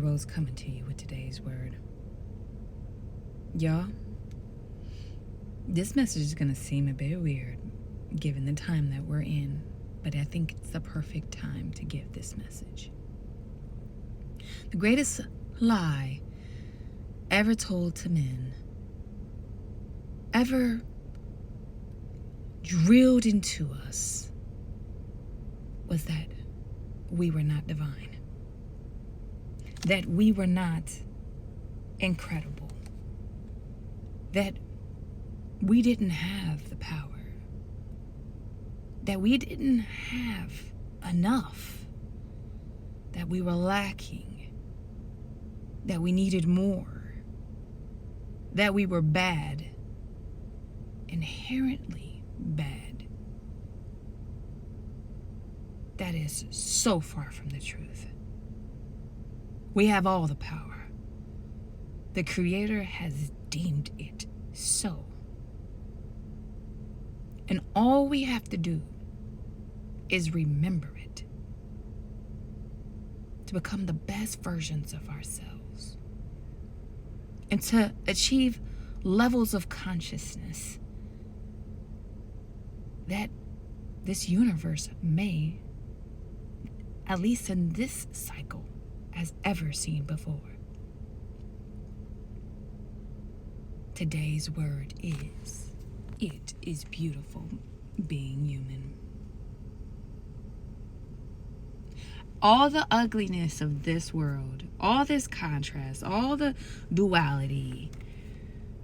Rose coming to you with today's word. Y'all, this message is going to seem a bit weird given the time that we're in, but I think it's the perfect time to give this message. The greatest lie ever told to men, ever drilled into us, was that we were not divine. That we were not incredible, that we didn't have the power, that we didn't have enough, that we were lacking, that we needed more, that we were bad, inherently bad. That is so far from the truth. We have all the power. The Creator has deemed it so. And all we have to do is remember it to become the best versions of ourselves and to achieve levels of consciousness that this universe may, at least in this cycle, has ever seen before. Today's word is, it is beautiful being human. All the ugliness of this world, all this contrast, all the duality,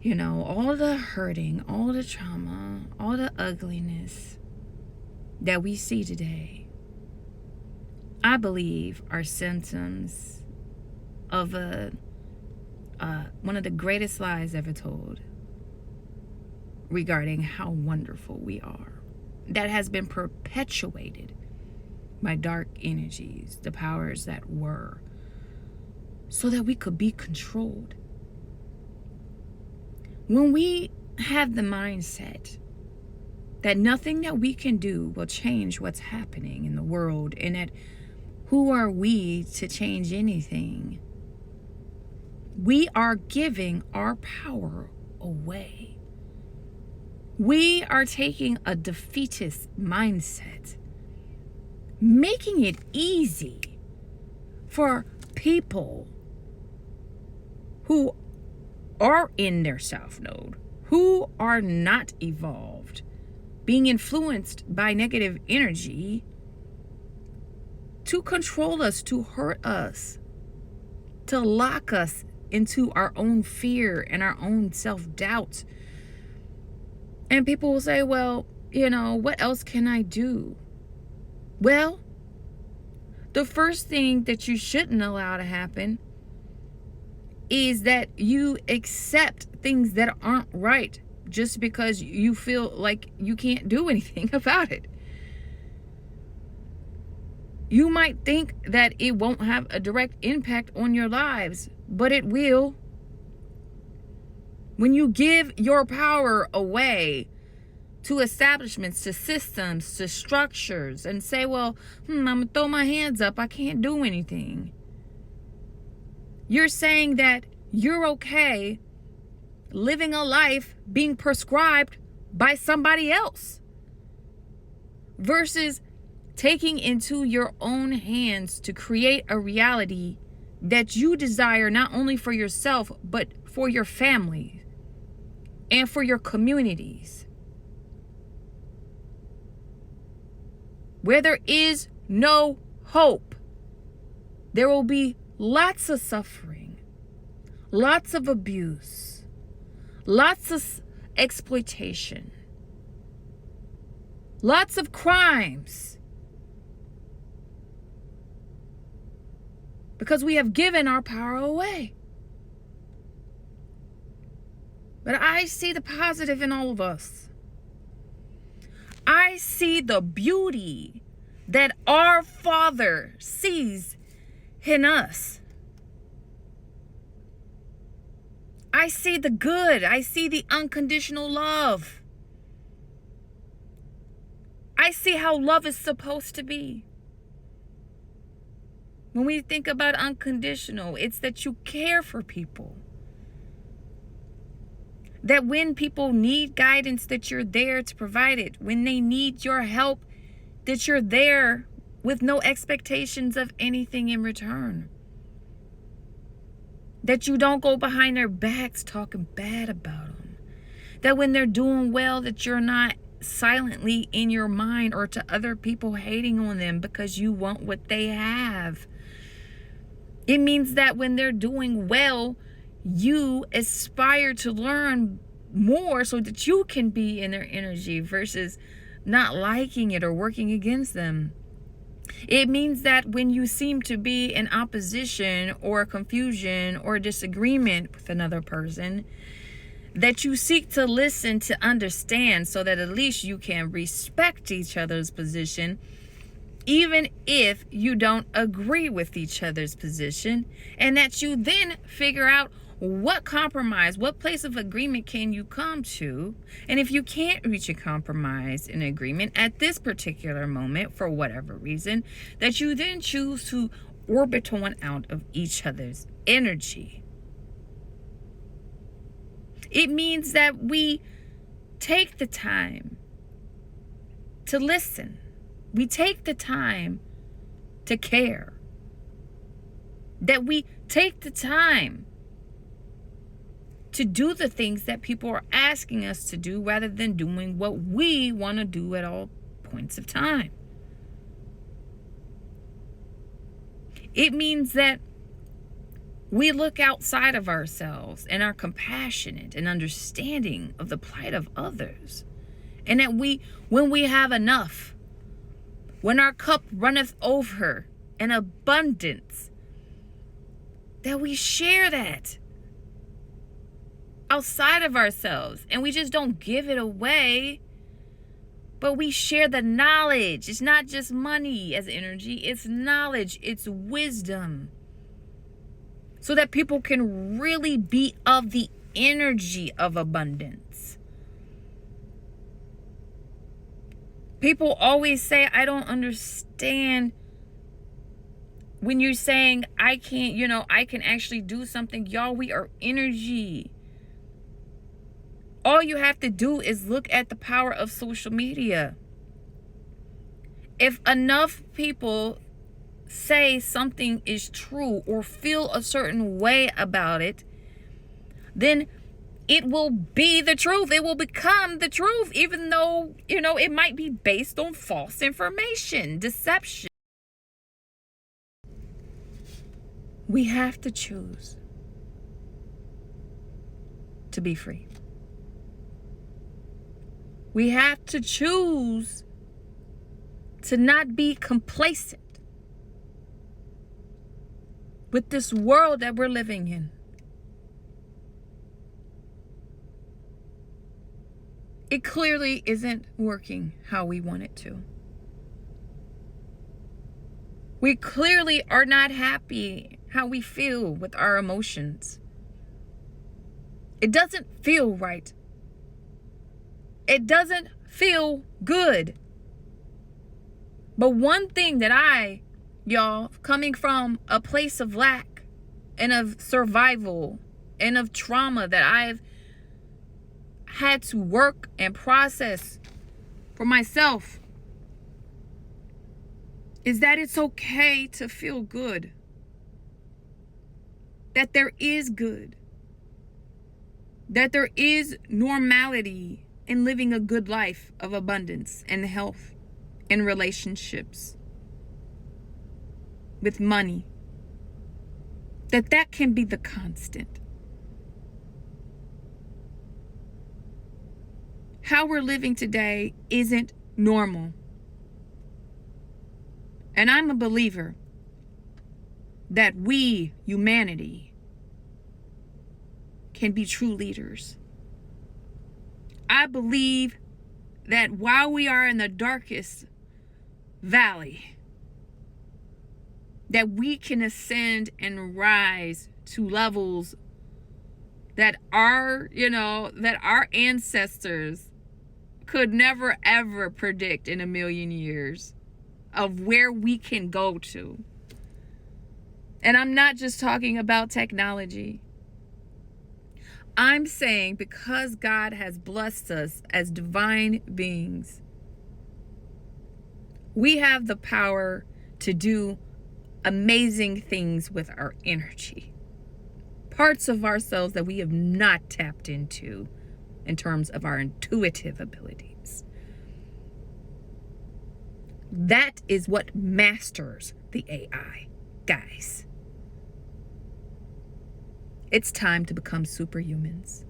all the hurting, all the trauma, all the ugliness that we see today, I believe are symptoms of one of the greatest lies ever told regarding how wonderful we are. That has been perpetuated by dark energies, the powers that were, so that we could be controlled. When we have the mindset that nothing that we can do will change what's happening in the world, and that who are we to change anything? We are giving our power away. We are taking a defeatist mindset, making it easy for people who are in their self node, who are not evolved, being influenced by negative energy, to control us, to hurt us, to lock us into our own fear and our own self-doubt. And people will say, well, what else can I do? Well, the first thing that you shouldn't allow to happen is that you accept things that aren't right just because you feel like you can't do anything about it. You might think that it won't have a direct impact on your lives, but it will. When you give your power away to establishments, to systems, to structures, and say, well, I'm going to throw my hands up, I can't do anything. You're saying that you're okay living a life being prescribed by somebody else versus taking into your own hands to create a reality that you desire, not only for yourself, but for your family and for your communities. Where there is no hope, there will be lots of suffering, lots of abuse, lots of exploitation, lots of crimes. Because we have given our power away. But I see the positive in all of us. I see the beauty that our Father sees in us. I see the good. I see the unconditional love. I see how love is supposed to be. When we think about unconditional, it's that you care for people. That when people need guidance, that you're there to provide it. When they need your help, that you're there with no expectations of anything in return. That you don't go behind their backs talking bad about them. That when they're doing well, that you're not silently in your mind or to other people hating on them because you want what they have. It means that when they're doing well, you aspire to learn more so that you can be in their energy versus not liking it or working against them. It means that when you seem to be in opposition or confusion or disagreement with another person, that you seek to listen to understand so that at least you can respect each other's position, even if you don't agree with each other's position, and that you then figure out what compromise, what place of agreement can you come to, and if you can't reach a compromise and agreement at this particular moment for whatever reason, that you then choose to orbit on out of each other's energy. It means that we take the time to listen. We take the time to care. That we take the time to do the things that people are asking us to do rather than doing what we want to do at all points of time. It means that we look outside of ourselves and are compassionate and understanding of the plight of others. And that when we have enough, when our cup runneth over in abundance, that we share that outside of ourselves. And we just don't give it away, but we share the knowledge. It's not just money as energy, it's knowledge, it's wisdom. So that people can really be of the energy of abundance. People always say, I don't understand when you're saying I can't, I can actually do something. Y'all, we are energy. All you have to do is look at the power of social media. If enough people say something is true or feel a certain way about it, then it will be the truth. It will become the truth, even though, it might be based on false information, deception. We have to choose to be free. We have to choose to not be complacent with this world that we're living in. It clearly isn't working how we want it to. We clearly are not happy how we feel with our emotions. It doesn't feel right. It doesn't feel good. But one thing that y'all, coming from a place of lack and of survival and of trauma that I've had to work and process for myself, is that it's okay to feel good. That there is good. That there is normality in living a good life of abundance and health and relationships with money. That can be the constant. How we're living today isn't normal. And I'm a believer that we, humanity, can be true leaders. I believe that while we are in the darkest valley, that we can ascend and rise to levels that our ancestors could never ever predict in a million years of where we can go to. And I'm not just talking about technology. I'm saying because God has blessed us as divine beings, we have the power to do amazing things with our energy. Parts of ourselves that we have not tapped into in terms of our intuitive abilities. That is what masters the AI, guys. It's time to become superhumans.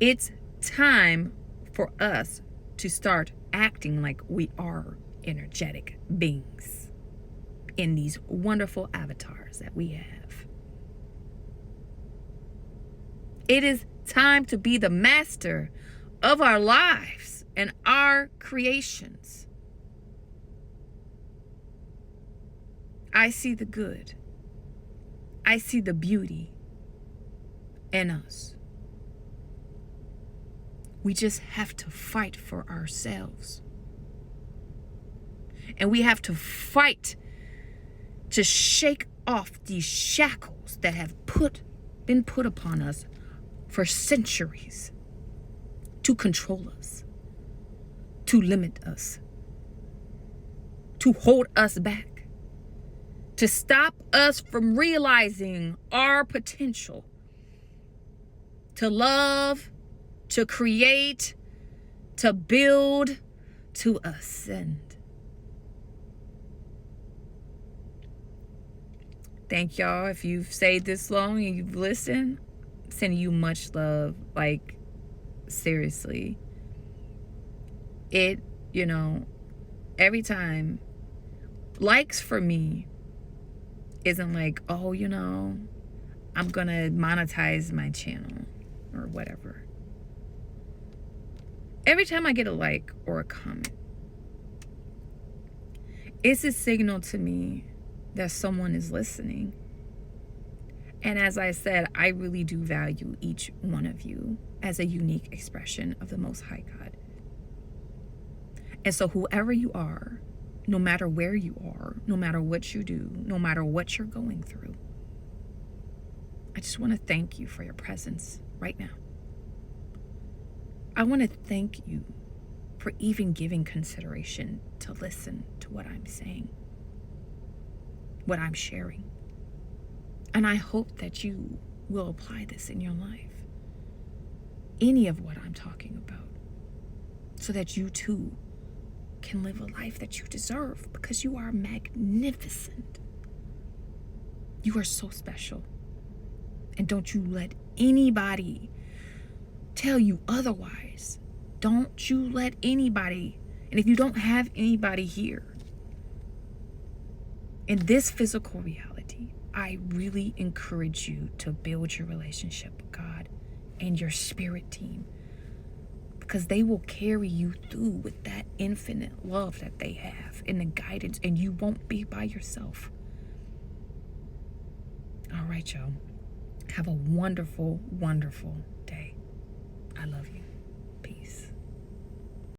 It's time for us to start acting like we are energetic beings in these wonderful avatars that we have. It is time to be the master of our lives and our creations. I see the good. I see the beauty in us. We just have to fight for ourselves. And we have to fight to shake off these shackles that have been put upon us for centuries to control us, to limit us, to hold us back, to stop us from realizing our potential, to love, to create, to build, to ascend. Thank y'all. If you've stayed this long and you've listened, I'm sending you much love. Like, seriously. It, every time, likes for me isn't like, oh, I'm gonna monetize my channel or whatever. Every time I get a like or a comment, it's a signal to me that someone is listening. And as I said, I really do value each one of you as a unique expression of the Most High God. And so whoever you are, no matter where you are, no matter what you do, no matter what you're going through, I just want to thank you for your presence right now. I want to thank you for even giving consideration to listen to what I'm saying, what I'm sharing. And I hope that you will apply this in your life, any of what I'm talking about, so that you too can live a life that you deserve, because you are magnificent. You are so special. And don't you let anybody tell you otherwise. Don't you let anybody, and if you don't have anybody here in this physical reality, I really encourage you to build your relationship with God and your spirit team, because they will carry you through with that infinite love that they have and the guidance, and you won't be by yourself. All right, y'all. Have a wonderful, wonderful day. I love you.